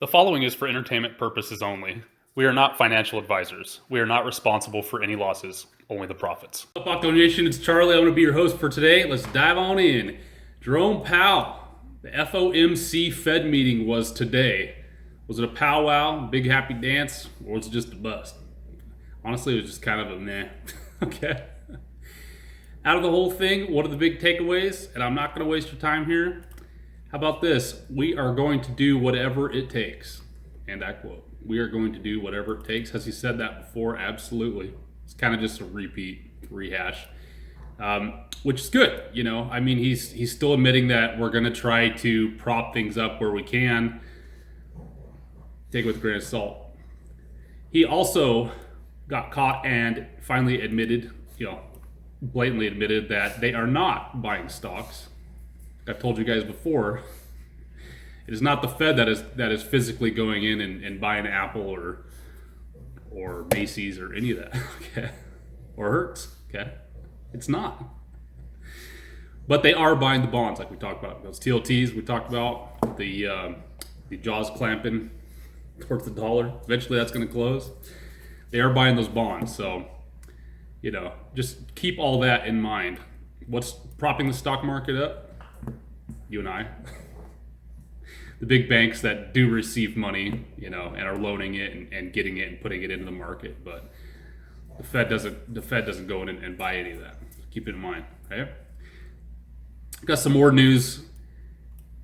The following is for entertainment purposes only. We are not financial advisors. We are not responsible for any losses, only the profits. What's up, Octo Nation? It's Charlie. I'm going to be your host for today. Let's dive on in. Jerome Powell. The FOMC Fed meeting was today. Was it a powwow, big happy dance, or was it just a bust? Honestly, it was just kind of a meh. Okay. Out of the whole thing, what are the big takeaways? And I'm not going to waste your time here. How about this? We are going to do whatever it takes. And I quote, we are going to do whatever it takes. Has he said that before? Absolutely. It's kind of just a rehash, which is good. You know, I mean, he's still admitting that we're going to try to prop things up where we can. Take it with a grain of salt. He also got caught and finally admitted, blatantly admitted that they are not buying stocks. I've told you guys before, it is not the Fed that is physically going in and buying Apple or Macy's or any of that, okay, or Hertz, okay. It's not. But they are buying the bonds, like we talked about. Those TLTs we talked about, the jaws clamping towards the dollar. Eventually, that's going to close. They are buying those bonds, so just keep all that in mind. What's propping the stock market up? You and I, the big banks that do receive money, and are loaning it and getting it and putting it into the market, but the Fed doesn't go in and buy any of that. Keep it in mind. Okay. Got some more news.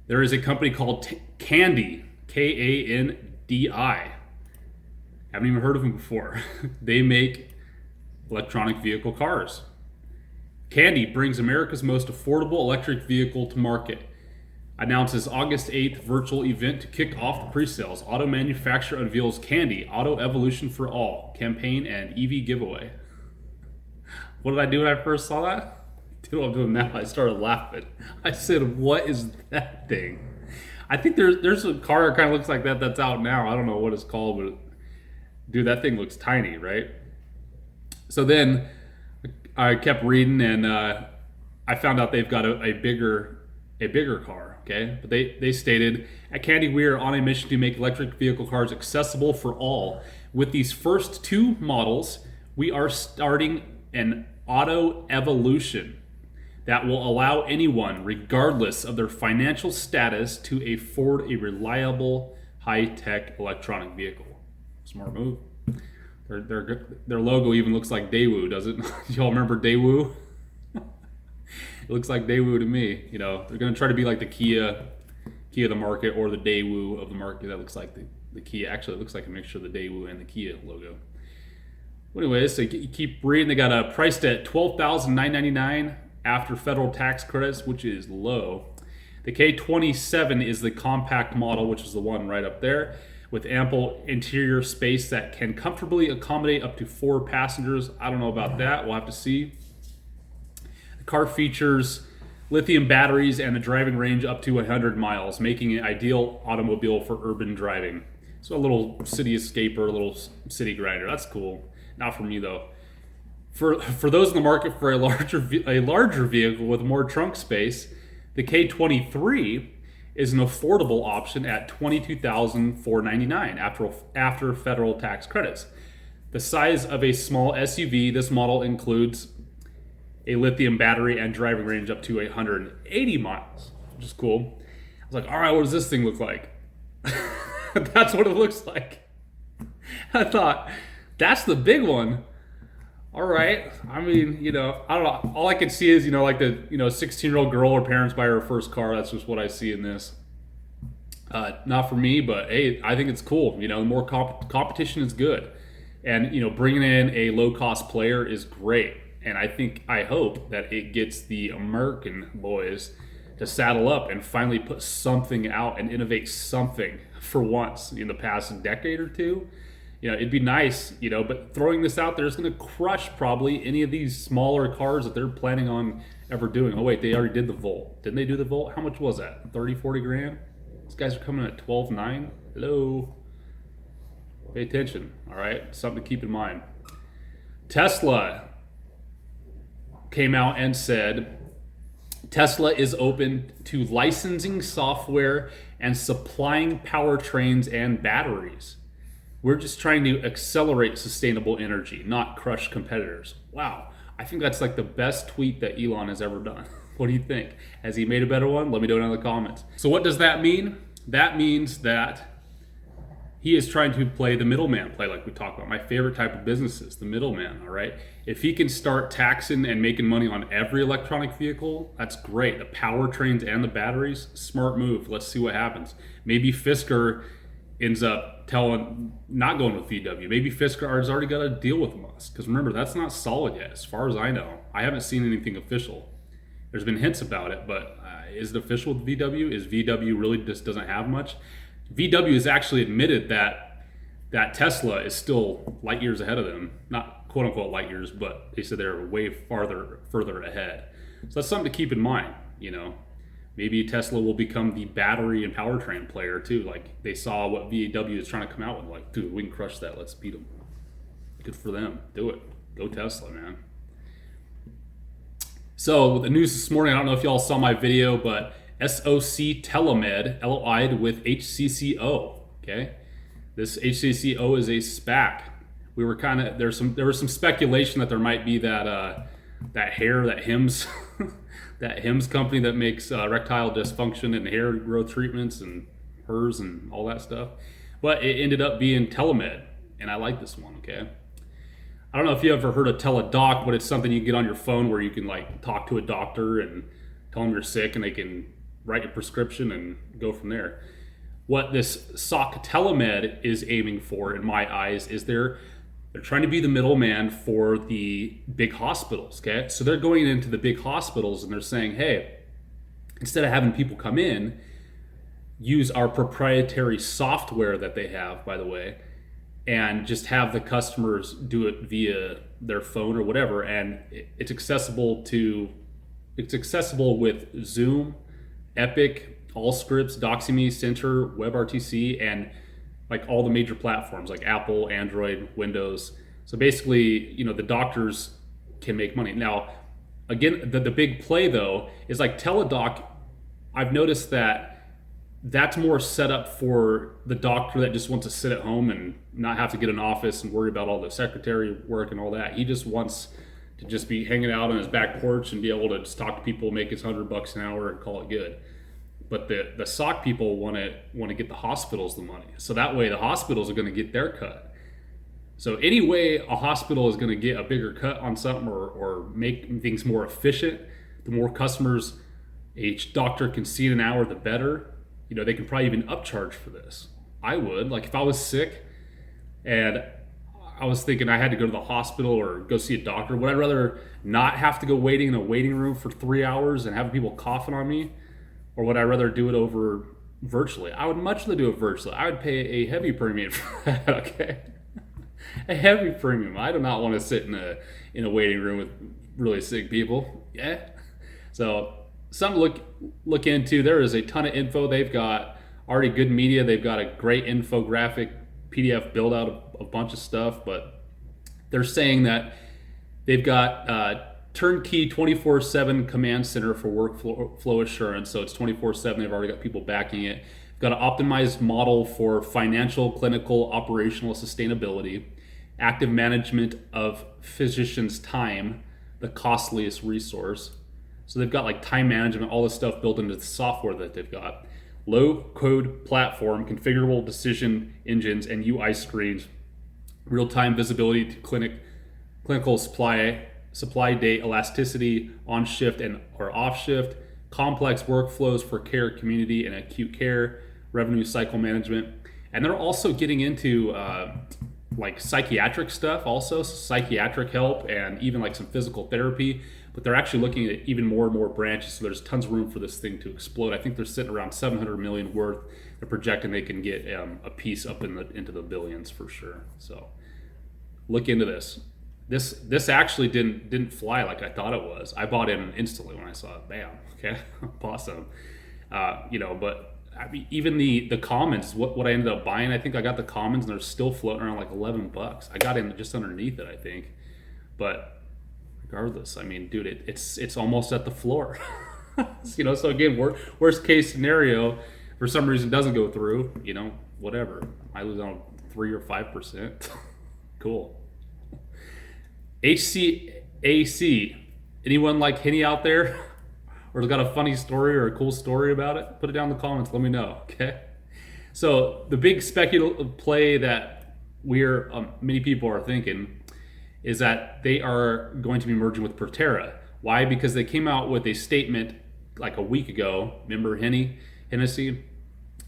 There is a company called Kandi, Kandi. Haven't even heard of them before. They make electronic vehicle cars. Kandi brings America's most affordable electric vehicle to market. Announces August 8th virtual event to kick off the pre-sales. Auto manufacturer unveils Kandi, Auto Evolution for All, campaign and EV giveaway. What did I do when I first saw that? Dude, what I'm doing now, I started laughing. I said, what is that thing? I think there's a car that kind of looks like that that's out now. I don't know what it's called, but dude, that thing looks tiny, right? So then I kept reading and I found out they've got a bigger car. Okay, but they stated, at Kandi, we are on a mission to make electric vehicle cars accessible for all. With these first two models, we are starting an auto evolution that will allow anyone, regardless of their financial status, to afford a reliable, high-tech electronic vehicle. Smart move. Their logo even looks like Daewoo, does it? Y'all remember Daewoo? It looks like Daewoo to me. They're going to try to be like the Kia of the market, or the Daewoo of the market. That looks like the Kia. Actually, it looks like a mixture of the Daewoo and the Kia logo. Well, anyways, so you keep reading. They got a priced at $12,999 after federal tax credits, which is low. The K27 is the compact model, which is the one right up there, with ample interior space that can comfortably accommodate up to 4 passengers. I don't know about that. We'll have to see. Car features lithium batteries and a driving range up to 100 miles, making it ideal automobile for urban driving. So a little city escaper, a little city grinder. That's cool. Not for me though. For those in the market for a larger vehicle with more trunk space, the K23 is an affordable option at $22,499 after federal tax credits. The size of a small SUV, this model includes a lithium battery and driving range up to 180 miles, which is cool. I was like, all right, what does this thing look like? That's what it looks like. I thought, that's the big one. All right. I mean, I don't know. All I can see is, like the, 16-year-old girl, her parents buy her first car. That's just what I see in this. Not for me, but hey, I think it's cool. The more competition is good. And, bringing in a low-cost player is great. And I hope that it gets the American boys to saddle up and finally put something out and innovate something for once in the past decade or two. It'd be nice, but throwing this out there is going to crush probably any of these smaller cars that they're planning on ever doing. Oh, wait, they already did the Volt. Didn't they do the Volt? How much was that? 30, 40 grand? These guys are coming at 12.9. Hello. Pay attention, all right? Something to keep in mind. Tesla came out and said Tesla is open to licensing software and supplying powertrains and batteries. We're just trying to accelerate sustainable energy, not crush competitors. Wow. I think that's like the best tweet that Elon has ever done. What do you think? Has he made a better one? Let me know in the comments. So what does that mean? That means that he is trying to play the middleman play, like we talked about. My favorite type of businesses, the middleman, all right? If he can start taxing and making money on every electronic vehicle, that's great. The powertrains and the batteries, smart move. Let's see what happens. Maybe Fisker ends up not going with VW. Maybe Fisker has already got a deal with Musk. Because remember, that's not solid yet, as far as I know. I haven't seen anything official. There's been hints about it, but is it official with VW? Is VW really just doesn't have much? VW has actually admitted that Tesla is still light years ahead of them. Not quote unquote light years, but they said they're way further ahead. So that's something to keep in mind, you know. Maybe Tesla will become the battery and powertrain player too. Like they saw what VW is trying to come out with. Like, dude, we can crush that. Let's beat them. Good for them. Do it. Go Tesla, man. So the news this morning, I don't know if y'all saw my video, but SOC Telemed LOI'd with HCCO. Okay, this HCCO is a SPAC. We were kind of there was some speculation that there might be that Hims that Hims company that makes erectile dysfunction and hair growth treatments and hers and all that stuff, but it ended up being Telemed, and I like this one. Okay. I don't know if you ever heard of Teledoc, but it's something you can get on your phone where you can like talk to a doctor and tell them you're sick and they can write your prescription and go from there. What this SOC Telemed is aiming for, in my eyes, is they're trying to be the middleman for the big hospitals, okay? So they're going into the big hospitals and they're saying, hey, instead of having people come in, use our proprietary software that they have, by the way, and just have the customers do it via their phone or whatever. And it's accessible with Zoom, Epic, Allscripts, Doxyme, Center, WebRTC, and like all the major platforms like Apple, Android, Windows. So basically, you know, the doctors can make money. Now, again, the big play though is like Teladoc. I've noticed that that's more set up for the doctor that just wants to sit at home and not have to get an office and worry about all the secretary work and all that. He just wants to just be hanging out on his back porch and be able to just talk to people, make his $100 an hour and call it good. But the SOC people want to get the hospitals the money. So that way the hospitals are going to get their cut. So any way a hospital is going to get a bigger cut on something or make things more efficient, the more customers each doctor can see in an hour, the better. You know, they can probably even upcharge for this. I would. Like if I was sick and I was thinking I had to go to the hospital or go see a doctor, would I rather not have to go waiting in a waiting room for 3 hours and have people coughing on me? Or would I rather do it over virtually? I would much rather do it virtually. I would pay a heavy premium for that, okay? A heavy premium. I do not want to sit in a waiting room with really sick people. Yeah. So something to look into. There is a ton of info. They've got already good media. They've got a great infographic PDF build out of a bunch of stuff, but they're saying that they've got turnkey 24/7 command center for workflow assurance. So it's 24/7. They've already got people backing it. They've got an optimized model for financial, clinical, operational sustainability, active management of physicians' time, the costliest resource. So they've got like time management, all this stuff built into the software that they've got. Low code platform, configurable decision engines and UI screens, real-time visibility to clinical supply date elasticity on shift and or off shift, complex workflows for care community and acute care, revenue cycle management. And they're also getting into like psychiatric stuff also, so psychiatric help and even like some physical therapy, but they're actually looking at even more and more branches, so there's tons of room for this thing to explode. I think they're sitting around 700 million worth. They're projecting they can get a piece up into the billions for sure. So look into this. This actually didn't fly like I thought it was. I bought in instantly when I saw it. Bam. Okay, awesome. You know, but I mean, even the commons, what I ended up buying, I think I got the commons and they're still floating around like $11. I got in just underneath it, I think. But regardless, I mean, dude, it's almost at the floor. So again, worst case scenario, for some reason doesn't go through, whatever. I lose on 3 or 5%. Cool. HCAC. Anyone like Henny out there? Or has got a funny story or a cool story about it? Put it down in the comments. Let me know, okay? So the big speculative play that many people are thinking is that they are going to be merging with Proterra. Why? Because they came out with a statement like a week ago. Remember Hennessy?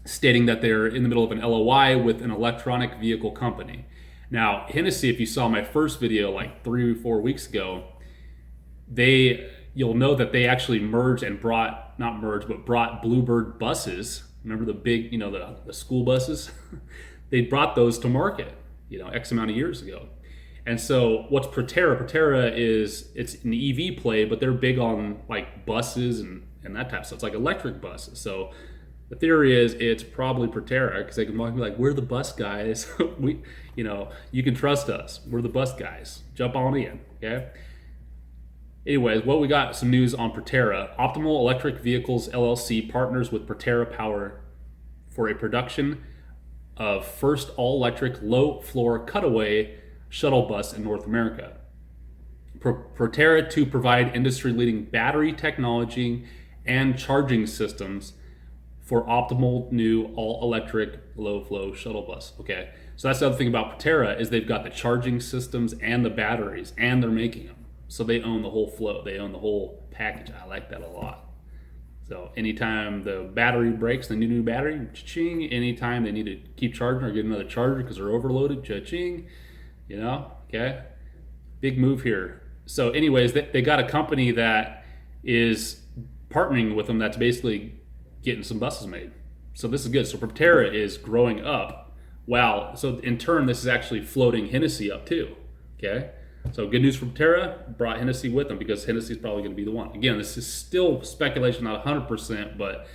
Stating that they're in the middle of an LOI with an electronic vehicle company. Now, Hennessy, if you saw my first video like 3 or 4 weeks ago, you'll know that they actually brought Bluebird buses. Remember the big, the school buses? They brought those to market, X amount of years ago. And so what's Proterra? Proterra it's an EV play, but they're big on like buses and that type of stuff. It's like electric buses. So the theory is it's probably Proterra because they can be like, we're the bus guys. You can trust us. We're the bus guys. Jump on in, okay? Anyways, what we got some news on Proterra. Optimal Electric Vehicles LLC partners with Proterra Power for a production of first all-electric low-floor cutaway shuttle bus in North America. Proterra to provide industry-leading battery technology and charging systems for optimal new all-electric low-flow shuttle bus. Okay, so that's the other thing about Proterra is they've got the charging systems and the batteries, and they're making them. So they own the whole flow. They own the whole package. I like that a lot. So anytime the battery breaks, they need a new battery, cha-ching. Anytime they need to keep charging or get another charger because they're overloaded, cha-ching. Okay? Big move here. So anyways, they got a company that is partnering with them that's basically getting some buses made. So this is good. So Proterra is growing up. Wow. So in turn, this is actually floating Hennessy up too. Okay? So good news for Proterra, brought Hennessy with them because Hennessy is probably going to be the one. Again, this is still speculation, not 100%, but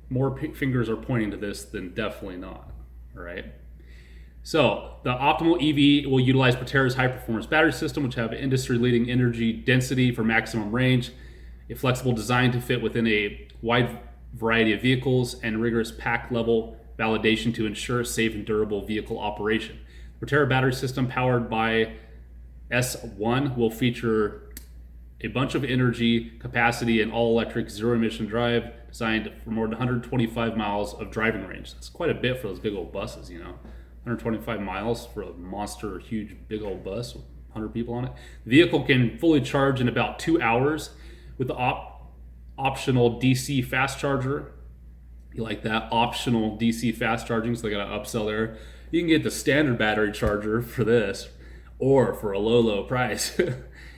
more fingers are pointing to this than definitely not. All right. So the optimal EV will utilize Proterra's high-performance battery system, which have industry-leading energy density for maximum range, a flexible design to fit within a wide variety of vehicles, and rigorous pack level validation to ensure safe and durable vehicle operation. The Proterra battery system powered by S1 will feature a bunch of energy capacity and all-electric zero-emission drive designed for more than 125 miles of driving range. That's quite a bit for those big old buses, 125 miles for a monster, huge, big old bus with 100 people on it. The vehicle can fully charge in about 2 hours with the optional DC fast charger. You like that? Optional DC fast charging, so they got an upsell there. You can get the standard battery charger for this, or for a low price,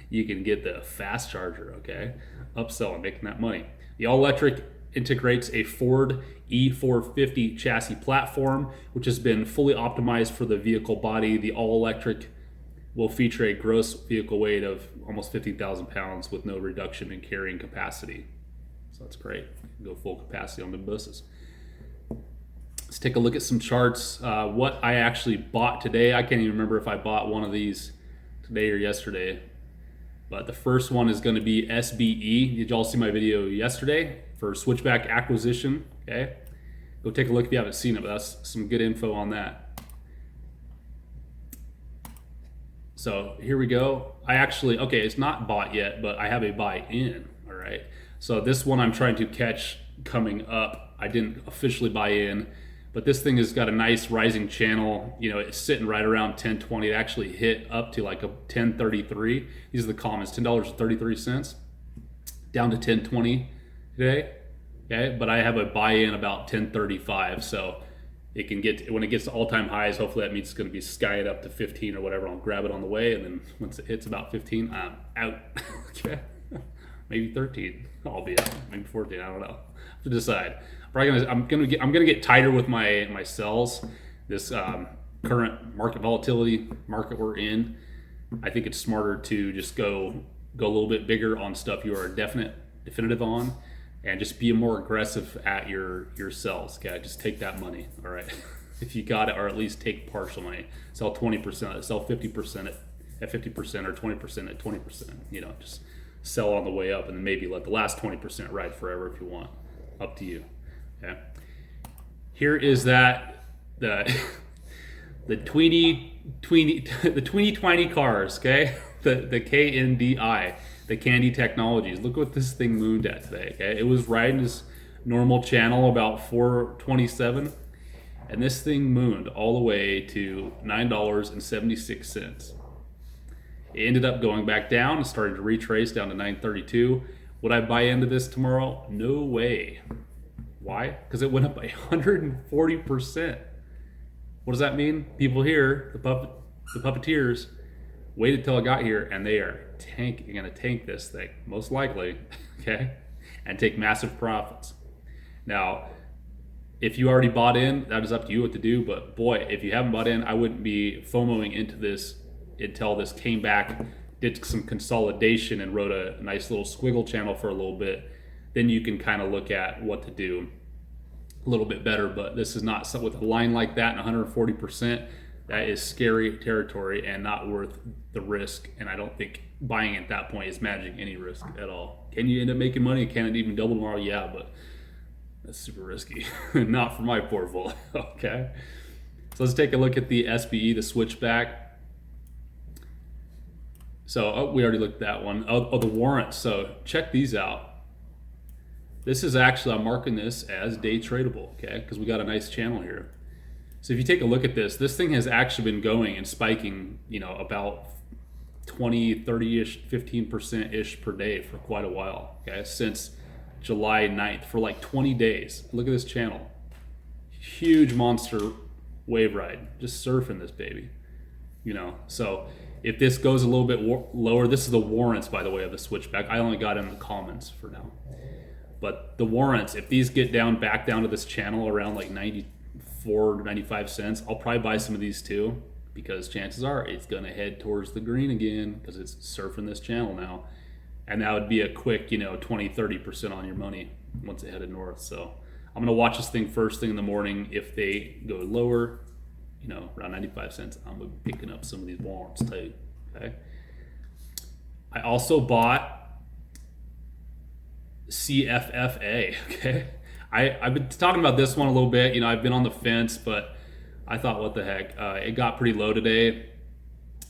you can get the fast charger, okay? Upsell and making that money. The all-electric integrates a Ford E450 chassis platform, which has been fully optimized for the vehicle body. The all-electric will feature a gross vehicle weight of almost 15,000 pounds with no reduction in carrying capacity. So that's great. Go full capacity on the buses. Let's take a look at some charts. What I actually bought today, I can't even remember if I bought one of these today or yesterday. But the first one is going to be SBE. Did y'all see my video yesterday for switchback acquisition? Okay, go take a look if you haven't seen it, but that's some good info on that. So here we go. It's not bought yet, but I have a buy in. All right. So this one I'm trying to catch coming up. I didn't officially buy in, but this thing has got a nice rising channel. It's sitting right around 10.20. It actually hit up to like a 10.33. These are the comments, $10.33 down to 10.20 today. Okay, but I have a buy-in about 10.35, so it can get, when it gets to all-time highs, hopefully that means it's going to be skyed up to 15 or whatever. I'll grab it on the way, and then once it hits about 15, I'm out. Okay, maybe 13. I'll be out. Maybe 14. I don't know. I have to decide. I'm gonna get tighter with my sells. This current market volatility market we're in, I think it's smarter to just go a little bit bigger on stuff you are definitive on, and just be more aggressive at your sells. Okay, just take that money. All right, if you got it, or at least take partial money. Sell 20%, sell 50% at 50%, or 20% at 20%. Just sell on the way up, and then maybe let the last 20% ride forever if you want. Up to you. Okay. Here is that the tweeny twiny cars. Okay, the KNDI, the Kandi Technologies. Look what this thing mooned at today. Okay, it was riding this normal channel about 427, and this thing mooned all the way to $9.76. It ended up going back down and started to retrace down to 932. Would I buy into this tomorrow? No way. Why? Because it went up by 140%. What does that mean? People here, the puppeteers, waited till I got here, and they are going to tank this thing, most likely, okay, and take massive profits. Now, if you already bought in, that is up to you what to do. But boy, if you haven't bought in, I wouldn't be FOMOing into this until this came back, did some consolidation, and wrote a nice little squiggle channel for a little bit. Then you can kind of look at what to do a little bit better. But this is not something with a line like that and 140%. That is scary territory and not worth the risk. And I don't think buying at that point is managing any risk at all. Can you end up making money? Can it even double tomorrow? Yeah, but that's super risky. Not for my portfolio. Okay. So let's take a look at the SPE, the switchback. So we already looked at that one. The warrants. So check these out. This is actually, I'm marking this as day tradable, okay? Because we got a nice channel here. So if you take a look at this thing has actually been going and spiking, about 20, 30-ish, 15%-ish per day for quite a while, okay? Since July 9th, for like 20 days. Look at this channel. Huge monster wave ride. Just surfing this baby, So if this goes a little bit lower, this is the warrants, by the way, of the switchback. I only got in the comments for now. But the warrants, if these get back down to this channel around like 94 to 95 cents, I'll probably buy some of these too, because chances are it's going to head towards the green again because it's surfing this channel now. And that would be a quick, 20, 30% on your money once it headed north. So I'm going to watch this thing first thing in the morning. If they go lower, around 95 cents, I'm going to be picking up some of these warrants too. Okay. I also bought CFFA. Okay. I've been talking about this one a little bit. I've been on the fence, but I thought, what the heck? It got pretty low today.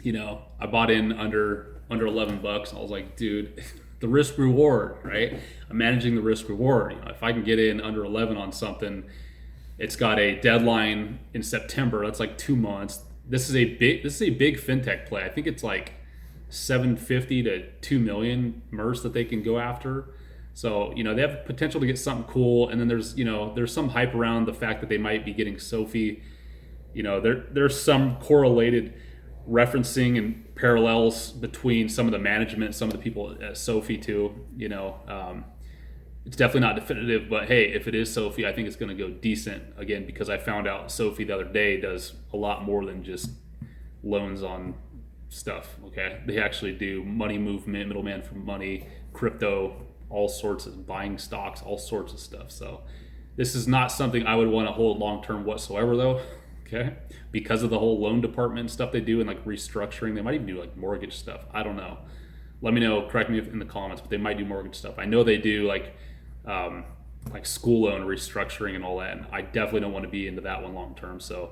I bought in under 11 bucks. I was like, dude, the risk reward, right? I'm managing the risk reward. If I can get in under 11 on something, it's got a deadline in September. That's like 2 months. This is a big fintech play. I think it's like 750 to 2 million MERS that they can go after. So, they have potential to get something cool. And then there's some hype around the fact that they might be getting Sophie. There's some correlated referencing and parallels between some of the management, some of the people at Sophie too. It's definitely not definitive, but hey, if it is Sophie, I think it's going to go decent again, because I found out Sophie the other day does a lot more than just loans on stuff. Okay, they actually do money movement, middleman for money, crypto, all sorts of buying stocks, all sorts of stuff. So this is not something I would want to hold long term whatsoever, though. Okay, because of the whole loan department stuff they do and like restructuring. They might even do like mortgage stuff. I don't know. Let me know. Correct me in the comments, but they might do mortgage stuff. I know they do like school loan restructuring and all that. And I definitely don't want to be into that one long term. So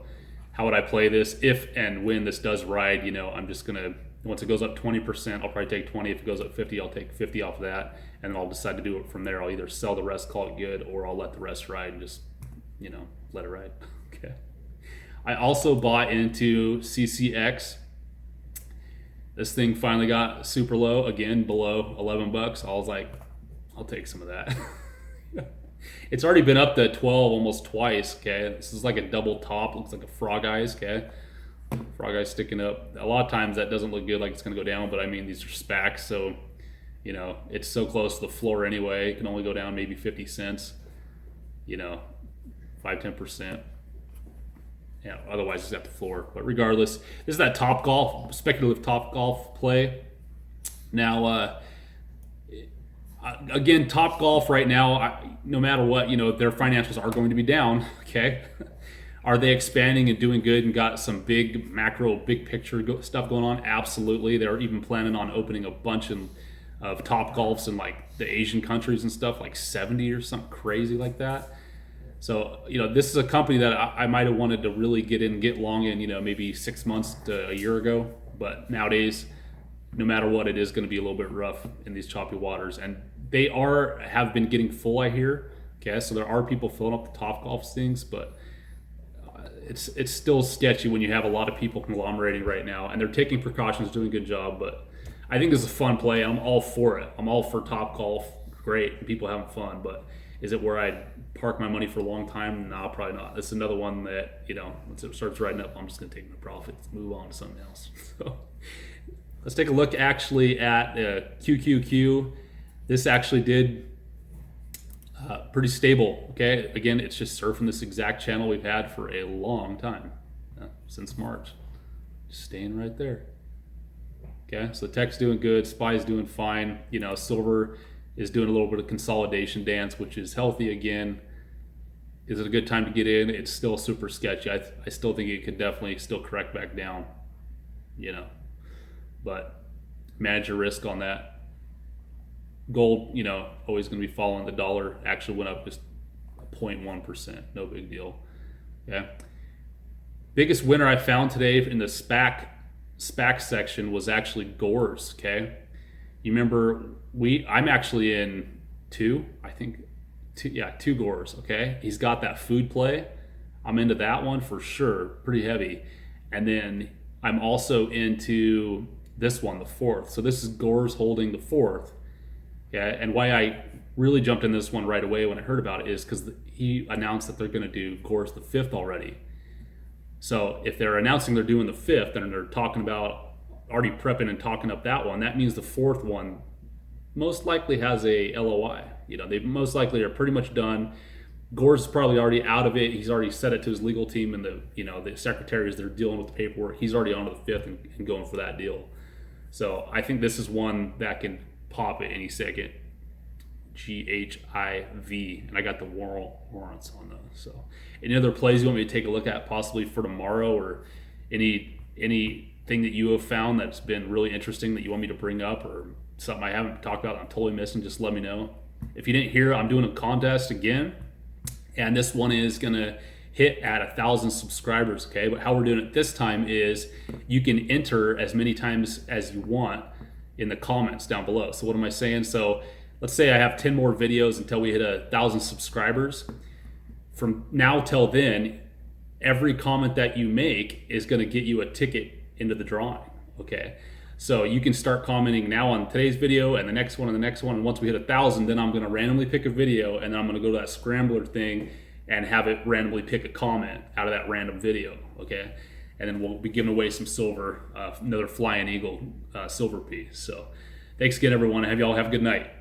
how would I play this if and when this does ride? I'm just gonna, once it goes up 20%, I'll probably take 20. If it goes up 50, I'll take 50 off of that, and then I'll decide to do it from there. I'll either sell the rest, call it good, or I'll let the rest ride and just let it ride. Okay. I also bought into CCX. This thing finally got super low again, below 11 bucks. I was like, I'll take some of that. It's already been up to 12 almost twice. Okay, this is like a double top. Looks like a frog eyes. Okay, frog eyes sticking up. A lot of times that doesn't look good, like it's gonna go down. But I mean, these are SPACs, so it's so close to the floor anyway. It can only go down maybe 50 cents. 5-10%. Yeah, otherwise it's at the floor. But regardless, this is that Top Golf, speculative Top Golf play. Now, again, Top Golf right now, no matter what, their financials are going to be down, okay? Are they expanding and doing good and got some big macro, big picture stuff going on? Absolutely. They're even planning on opening a bunch in of Top Golfs in like the Asian countries and stuff, like 70 or something crazy like that. So, this is a company that I might have wanted to really get long in, maybe 6 months to a year ago. But nowadays, no matter what, it is going to be a little bit rough in these choppy waters. And they have been getting full, I hear. Okay, so there are people filling up the Top Golf things, but it's still sketchy when you have a lot of people conglomerating right now. And they're taking precautions, doing a good job. But I think this is a fun play. I'm all for it. I'm all for Top Golf. Great, people having fun. But is it where I'd park my money for a long time? No, probably not. It's another one that, once it starts riding up, I'm just going to take my profits, move on to something else. So let's take a look actually at QQQ. This actually did pretty stable. Okay, again, it's just surfing this exact channel we've had for a long time, since March. Just staying right there. Okay, so the tech's doing good, SPY's doing fine. Silver is doing a little bit of consolidation dance, which is healthy again. Is it a good time to get in? It's still super sketchy. I still think it could definitely still correct back down, but manage your risk on that. Gold, always going to be following. The dollar actually went up just 0.1%. No big deal. Yeah. Biggest winner I found today in the SPAC section was actually Gores. Okay. You remember I'm actually in two Gores. Okay. He's got that food play. I'm into that one for sure. Pretty heavy. And then I'm also into this one, the fourth. So this is Gores holding the fourth. Yeah, and why I really jumped in this one right away when I heard about it is because he announced that they're going to do Gores the fifth already. So if they're announcing they're doing the fifth and they're talking about already prepping and talking up that one, that means the fourth one most likely has a LOI. They most likely are pretty much done. Gores is probably already out of it. He's already said it to his legal team and the secretaries that are dealing with the paperwork. He's already on to the fifth and going for that deal. So I think this is one that can pop at any second. GHIV, and I got the warrants on those. So any other plays you want me to take a look at possibly for tomorrow, or anything that you have found that's been really interesting that you want me to bring up, or something I haven't talked about I'm totally missing, just let me know. If you didn't hear, I'm doing a contest again, and this one is gonna hit at 1,000 subscribers. Okay, but how we're doing it this time is you can enter as many times as you want in the comments down below. So what am I saying? So let's say I have 10 more videos until we hit 1,000 subscribers. From now till then, every comment that you make is going to get you a ticket into the drawing. Okay, so you can start commenting now on today's video and the next one and the next one. And once we hit 1,000, then I'm going to randomly pick a video, and then I'm going to go to that scrambler thing and have it randomly pick a comment out of that random video. Okay, and then we'll be giving away some silver, another Flying Eagle silver piece. So thanks again, everyone. Have y'all have a good night.